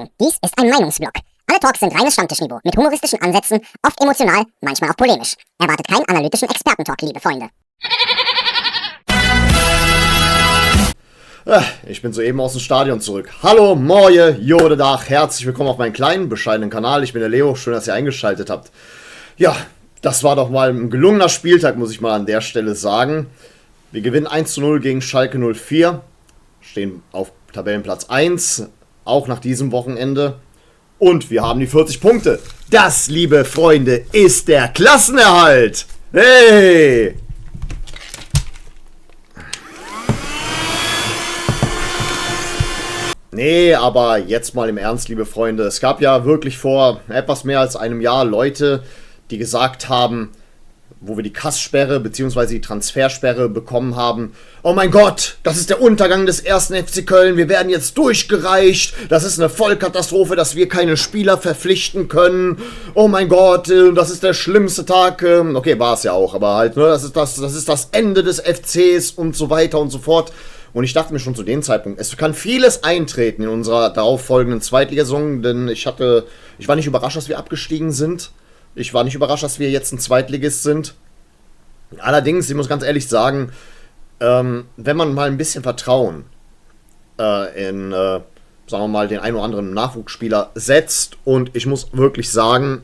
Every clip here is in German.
Achtung, dies ist ein Meinungsblock. Alle Talks sind reines Stammtischniveau, mit humoristischen Ansätzen, oft emotional, manchmal auch polemisch. Erwartet keinen analytischen Expertentalk, liebe Freunde. Ich bin soeben aus dem Stadion zurück. Hallo, Moje, Jode Dach, herzlich willkommen auf meinem kleinen, bescheidenen Kanal. Ich bin der Leo, schön, dass ihr eingeschaltet habt. Ja, das war doch mal ein gelungener Spieltag, muss ich mal an der Stelle sagen. Wir gewinnen 1:0 gegen Schalke 04, stehen auf Tabellenplatz 1, auch nach diesem Wochenende. Und wir haben die 40 Punkte. Das, liebe Freunde, ist der Klassenerhalt. Hey! Nee, aber jetzt mal im Ernst, liebe Freunde. Es gab ja wirklich vor etwas mehr als einem Jahr Leute, die gesagt haben, wo wir die Kasssperre bzw. die Transfersperre bekommen haben: Oh mein Gott, das ist der Untergang des 1. FC Köln, wir werden jetzt durchgereicht, das ist eine Vollkatastrophe, dass wir keine Spieler verpflichten können. Oh mein Gott, das ist der schlimmste Tag. Okay, war es ja auch, aber halt, ne, das ist das Ende des FCs und so weiter und so fort. Und ich dachte mir schon zu dem Zeitpunkt, es kann vieles eintreten in unserer darauffolgenden Zweitligasaison, denn ich war nicht überrascht, dass wir abgestiegen sind. Ich war nicht überrascht, dass wir jetzt ein Zweitligist sind. Allerdings, ich muss ganz ehrlich sagen, wenn man mal ein bisschen Vertrauen in, sagen wir mal, den einen oder anderen Nachwuchsspieler setzt, und ich muss wirklich sagen,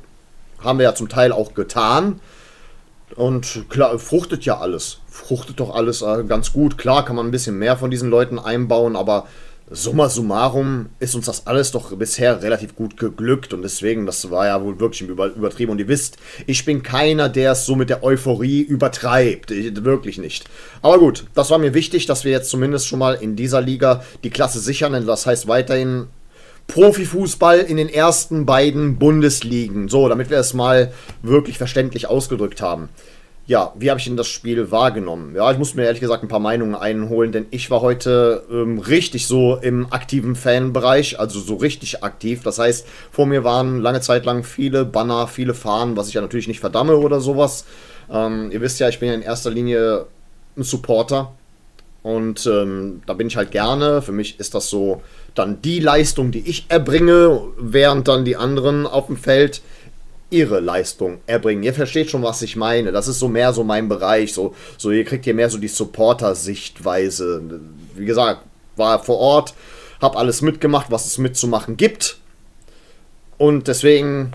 haben wir ja zum Teil auch getan. Und klar, fruchtet ja alles. Fruchtet doch alles ganz gut. Klar kann man ein bisschen mehr von diesen Leuten einbauen, aber summa summarum ist uns das alles doch bisher relativ gut geglückt. Und deswegen, das war ja wohl wirklich übertrieben. Und ihr wisst, ich bin keiner, der es so mit der Euphorie übertreibt. Wirklich nicht. Aber gut, das war mir wichtig, dass wir jetzt zumindest schon mal in dieser Liga die Klasse sichern. Das heißt weiterhin Profifußball in den ersten beiden Bundesligen. So, damit wir es mal wirklich verständlich ausgedrückt haben. Ja, wie habe ich denn das Spiel wahrgenommen? Ja, ich muss mir ehrlich gesagt ein paar Meinungen einholen, denn ich war heute richtig so im aktiven Fanbereich, also so richtig aktiv. Das heißt, vor mir waren lange Zeit lang viele Banner, viele Fahnen, was ich ja natürlich nicht verdamme oder sowas. Ihr wisst ja, ich bin ja in erster Linie ein Supporter. Und da bin ich halt gerne. Für mich ist das so dann die Leistung, die ich erbringe, während dann die anderen auf dem Feld ihre Leistung erbringen. Ihr versteht schon, was ich meine. Das ist so mehr so mein Bereich. So ihr kriegt hier mehr so die Supporter-Sichtweise. Wie gesagt, war vor Ort, hab alles mitgemacht, was es mitzumachen gibt. Und deswegen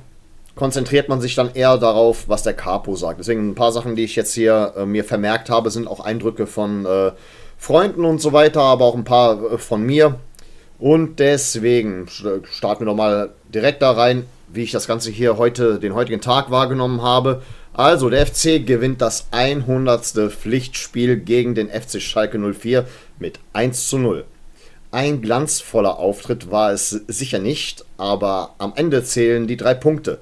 konzentriert man sich dann eher darauf, was der Capo sagt. Deswegen ein paar Sachen, die ich jetzt hier mir vermerkt habe, sind auch Eindrücke von Freunden und so weiter, aber auch ein paar von mir. Und deswegen starten wir doch mal direkt da rein, wie ich das Ganze hier den heutigen Tag wahrgenommen habe. Also, der FC gewinnt das 100. Pflichtspiel gegen den FC Schalke 04 mit 1:0. Ein glanzvoller Auftritt war es sicher nicht, aber am Ende zählen die 3 Punkte.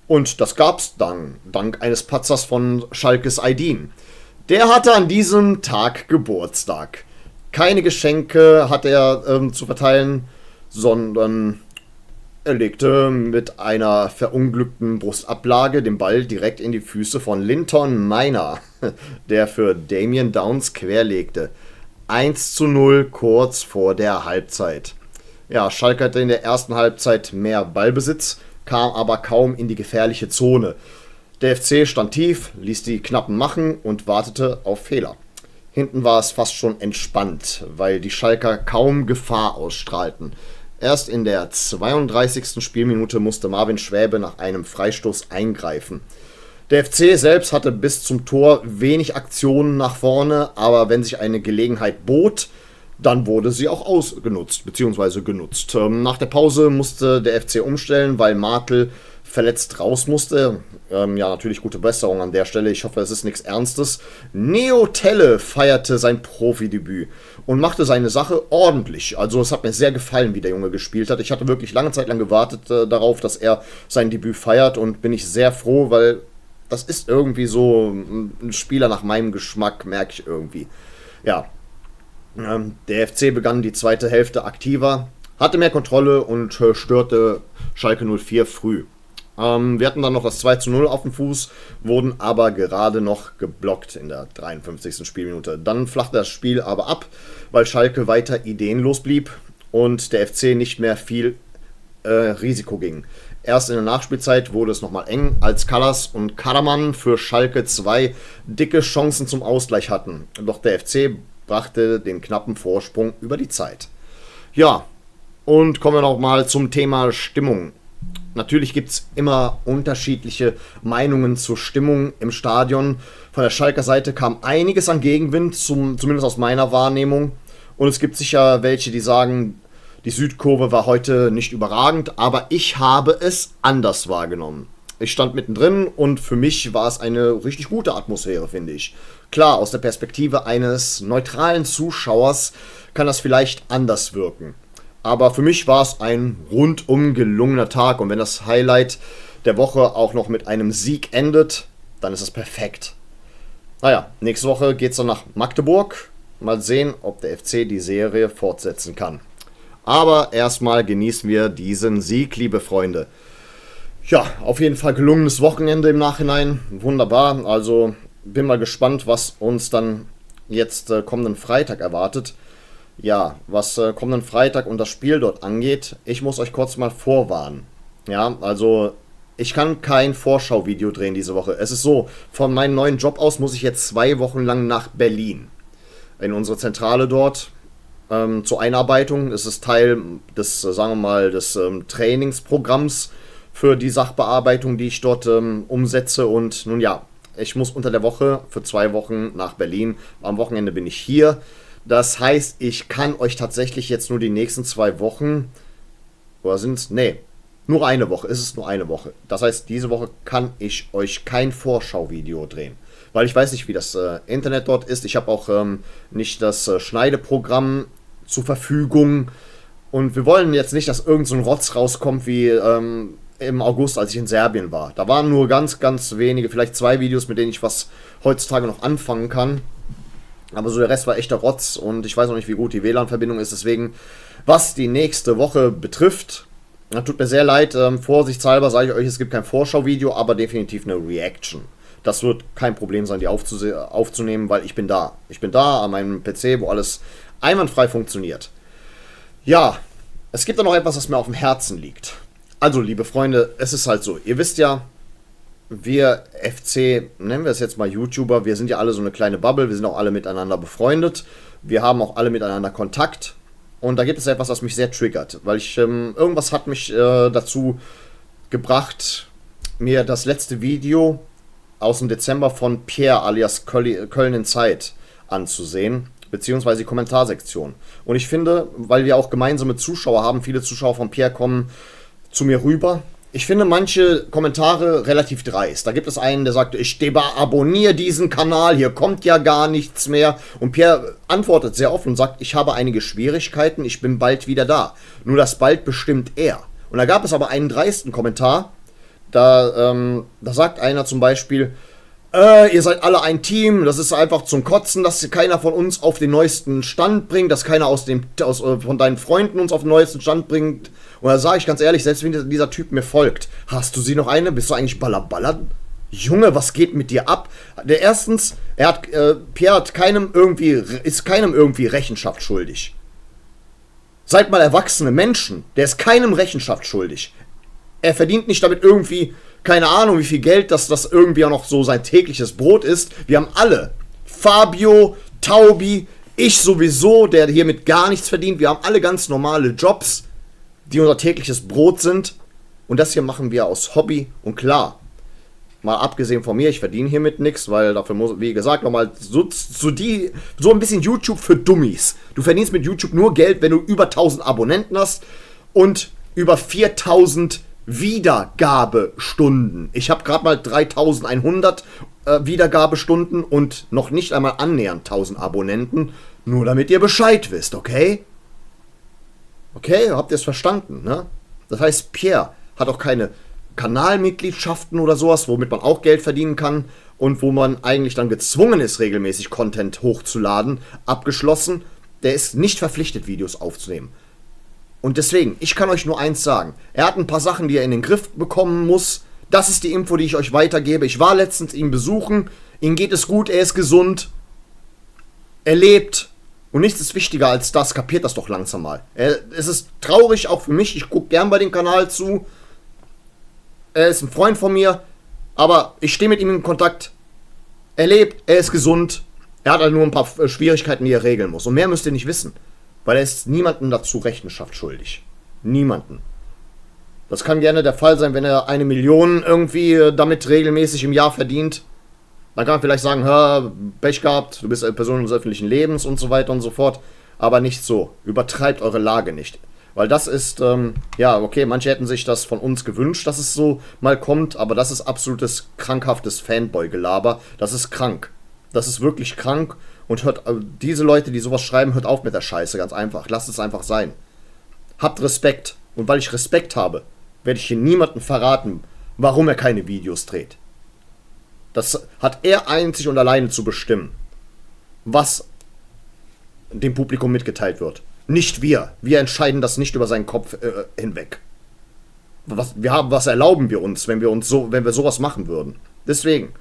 Und das gab's dann, dank eines Patzers von Schalkes Aydin. Der hatte an diesem Tag Geburtstag. Keine Geschenke hat er zu verteilen, sondern er legte mit einer verunglückten Brustablage den Ball direkt in die Füße von Linton Meiner, der für Damien Downs querlegte. 1:0 kurz vor der Halbzeit. Ja, Schalke hatte in der ersten Halbzeit mehr Ballbesitz, kam aber kaum in die gefährliche Zone. Der FC stand tief, ließ die Knappen machen und wartete auf Fehler. Hinten war es fast schon entspannt, weil die Schalker kaum Gefahr ausstrahlten. Erst in der 32. Spielminute musste Marvin Schwäbe nach einem Freistoß eingreifen. Der FC selbst hatte bis zum Tor wenig Aktionen nach vorne, aber wenn sich eine Gelegenheit bot, dann wurde sie auch ausgenutzt bzw. genutzt. Nach der Pause musste der FC umstellen, weil Martel verletzt raus musste. Ja, natürlich gute Besserung an der Stelle. Ich hoffe, es ist nichts Ernstes. Neo Telle feierte sein Profidebüt und machte seine Sache ordentlich. Also es hat mir sehr gefallen, wie der Junge gespielt hat. Ich hatte wirklich lange Zeit lang gewartet darauf, dass er sein Debüt feiert, und bin ich sehr froh, weil das ist irgendwie so ein Spieler nach meinem Geschmack, merke ich irgendwie. Ja, der FC begann die zweite Hälfte aktiver, hatte mehr Kontrolle und störte Schalke 04 früh. Wir hatten dann noch das 2:0 auf dem Fuß, wurden aber gerade noch geblockt in der 53. Spielminute. Dann flachte das Spiel aber ab, weil Schalke weiter ideenlos blieb und der FC nicht mehr viel Risiko ging. Erst in der Nachspielzeit wurde es nochmal eng, als Kallas und Karaman für Schalke 2 dicke Chancen zum Ausgleich hatten. Doch der FC brachte den knappen Vorsprung über die Zeit. Ja, und kommen wir nochmal zum Thema Stimmung. Natürlich gibt es immer unterschiedliche Meinungen zur Stimmung im Stadion. Von der Schalker Seite kam einiges an Gegenwind, zumindest aus meiner Wahrnehmung. Und es gibt sicher welche, die sagen, die Südkurve war heute nicht überragend, aber ich habe es anders wahrgenommen. Ich stand mittendrin und für mich war es eine richtig gute Atmosphäre, finde ich. Klar, aus der Perspektive eines neutralen Zuschauers kann das vielleicht anders wirken. Aber für mich war es ein rundum gelungener Tag. Und wenn das Highlight der Woche auch noch mit einem Sieg endet, dann ist es perfekt. Naja, nächste Woche geht es dann nach Magdeburg. Mal sehen, ob der FC die Serie fortsetzen kann. Aber erstmal genießen wir diesen Sieg, liebe Freunde. Ja, auf jeden Fall gelungenes Wochenende im Nachhinein. Wunderbar. Also bin mal gespannt, was uns dann jetzt kommenden Freitag erwartet. Ja, was kommenden Freitag und das Spiel dort angeht, ich muss euch kurz mal vorwarnen. Ja, also ich kann kein Vorschauvideo drehen diese Woche. Es ist so, von meinem neuen Job aus muss ich jetzt 2 Wochen lang nach Berlin. In unsere Zentrale dort zur Einarbeitung. Es ist Teil des, sagen wir mal, des Trainingsprogramms für die Sachbearbeitung, die ich dort umsetze. Und nun ja, ich muss unter der Woche für 2 Wochen nach Berlin. Am Wochenende bin ich hier. Das heißt, ich kann euch tatsächlich jetzt nur die nächsten 2 Wochen, oder sind es? Nee, nur eine Woche. Es ist nur eine Woche. Das heißt, diese Woche kann ich euch kein Vorschauvideo drehen. Weil ich weiß nicht, wie das Internet dort ist. Ich habe auch nicht das Schneideprogramm zur Verfügung. Und wir wollen jetzt nicht, dass irgend so ein Rotz rauskommt wie im August, als ich in Serbien war. Da waren nur ganz, ganz wenige, vielleicht 2 Videos, mit denen ich was heutzutage noch anfangen kann. Aber so der Rest war echter Rotz und ich weiß auch nicht, wie gut die WLAN-Verbindung ist. Deswegen, was die nächste Woche betrifft, tut mir sehr leid. Vorsichtshalber sage ich euch, es gibt kein Vorschauvideo, aber definitiv eine Reaction. Das wird kein Problem sein, die aufzunehmen, weil ich bin da. Ich bin da an meinem PC, wo alles einwandfrei funktioniert. Ja, es gibt da noch etwas, was mir auf dem Herzen liegt. Also, liebe Freunde, es ist halt so. Ihr wisst ja, wir FC, nennen wir es jetzt mal YouTuber, wir sind ja alle so eine kleine Bubble, wir sind auch alle miteinander befreundet, wir haben auch alle miteinander Kontakt und da gibt es etwas, was mich sehr triggert, weil irgendwas hat mich dazu gebracht, mir das letzte Video aus dem Dezember von Pierre alias Köln in Zeit anzusehen, beziehungsweise die Kommentarsektion. Und ich finde, weil wir auch gemeinsame Zuschauer haben, viele Zuschauer von Pierre kommen zu mir rüber. Ich finde manche Kommentare relativ dreist. Da gibt es einen, der sagt, ich abonniere diesen Kanal, hier kommt ja gar nichts mehr. Und Pierre antwortet sehr offen und sagt, ich habe einige Schwierigkeiten, ich bin bald wieder da. Nur das bald bestimmt er. Und da gab es aber einen dreisten Kommentar, da sagt einer zum Beispiel, ihr seid alle ein Team, das ist einfach zum Kotzen, dass keiner von uns auf den neuesten Stand bringt, dass keiner von deinen Freunden uns auf den neuesten Stand bringt. Und da sage ich ganz ehrlich, selbst wenn dieser Typ mir folgt, hast du sie noch eine? Bist du eigentlich Ballaballa? Junge, was geht mit dir ab? Pierre ist keinem irgendwie Rechenschaft schuldig. Seid mal erwachsene Menschen, der ist keinem Rechenschaft schuldig. Er verdient nicht damit irgendwie, keine Ahnung wie viel Geld, dass das irgendwie auch noch so sein tägliches Brot ist. Wir haben alle, Fabio, Taubi, ich sowieso, der hier mit gar nichts verdient. Wir haben alle ganz normale Jobs, die unser tägliches Brot sind. Und das hier machen wir aus Hobby. Und klar, mal abgesehen von mir, ich verdiene hiermit nichts, weil dafür muss, wie gesagt, nochmal so ein bisschen YouTube für Dummies. Du verdienst mit YouTube nur Geld, wenn du über 1000 Abonnenten hast und über 4000 Wiedergabestunden. Ich habe gerade mal 3100 Wiedergabestunden und noch nicht einmal annähernd 1000 Abonnenten. Nur damit ihr Bescheid wisst, okay? Okay, habt ihr es verstanden, ne? Das heißt, Pierre hat auch keine Kanalmitgliedschaften oder sowas, womit man auch Geld verdienen kann und wo man eigentlich dann gezwungen ist, regelmäßig Content hochzuladen, abgeschlossen. Der ist nicht verpflichtet, Videos aufzunehmen. Und deswegen, ich kann euch nur eins sagen. Er hat ein paar Sachen, die er in den Griff bekommen muss. Das ist die Info, die ich euch weitergebe. Ich war letztens ihn besuchen. Ihm geht es gut, er ist gesund. Er lebt. Und nichts ist wichtiger als das, kapiert das doch langsam mal. Es ist traurig, auch für mich, ich gucke gern bei dem Kanal zu. Er ist ein Freund von mir, aber ich stehe mit ihm in Kontakt. Er lebt, er ist gesund. Er hat halt nur ein paar Schwierigkeiten, die er regeln muss. Und mehr müsst ihr nicht wissen. Weil er ist niemandem dazu Rechenschaft schuldig. Niemanden. Das kann gerne der Fall sein, wenn er 1 Million irgendwie damit regelmäßig im Jahr verdient. Dann kann man vielleicht sagen, hör, Pech gehabt, du bist eine Person des öffentlichen Lebens und so weiter und so fort. Aber nicht so. Übertreibt eure Lage nicht. Weil das ist, ja, okay, manche hätten sich das von uns gewünscht, dass es so mal kommt, aber das ist absolutes krankhaftes Fanboy-Gelaber. Das ist krank. Das ist wirklich krank. Und hört, diese Leute, die sowas schreiben, hört auf mit der Scheiße, ganz einfach. Lasst es einfach sein. Habt Respekt. Und weil ich Respekt habe, werde ich hier niemandem verraten, warum er keine Videos dreht. Das hat er einzig und alleine zu bestimmen, was dem Publikum mitgeteilt wird. Nicht wir. Wir entscheiden das nicht über seinen Kopf hinweg. Was erlauben wir uns, wenn wir sowas machen würden? Deswegen,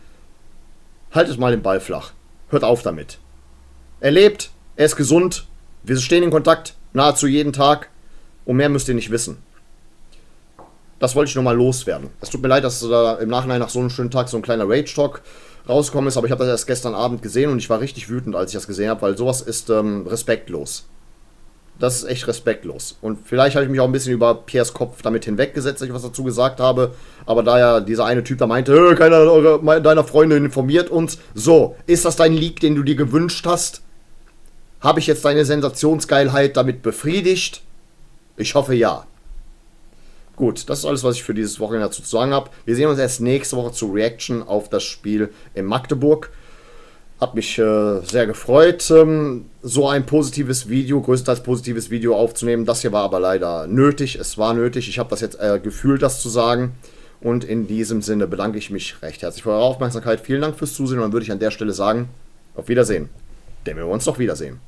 haltet mal den Ball flach. Hört auf damit. Er lebt, er ist gesund, wir stehen in Kontakt, nahezu jeden Tag. Und mehr müsst ihr nicht wissen. Das wollte ich nur mal loswerden. Es tut mir leid, dass da im Nachhinein nach so einem schönen Tag so ein kleiner Rage-Talk rausgekommen ist, aber ich habe das erst gestern Abend gesehen und ich war richtig wütend, als ich das gesehen habe, weil sowas ist respektlos. Das ist echt respektlos. Und vielleicht habe ich mich auch ein bisschen über Piers Kopf damit hinweggesetzt, dass ich was dazu gesagt habe, aber da ja dieser eine Typ da meinte, keiner deiner Freunde informiert uns, so, ist das dein Leak, den du dir gewünscht hast? Habe ich jetzt deine Sensationsgeilheit damit befriedigt? Ich hoffe ja. Gut, das ist alles, was ich für dieses Wochenende dazu zu sagen habe. Wir sehen uns erst nächste Woche zur Reaction auf das Spiel in Magdeburg. Hat mich sehr gefreut, so ein positives Video, größtenteils positives Video aufzunehmen. Das hier war aber leider nötig. Es war nötig. Ich habe das jetzt gefühlt, das zu sagen. Und in diesem Sinne bedanke ich mich recht herzlich für eure Aufmerksamkeit. Vielen Dank fürs Zusehen und dann würde ich an der Stelle sagen, auf Wiedersehen. Denn wir uns doch wiedersehen.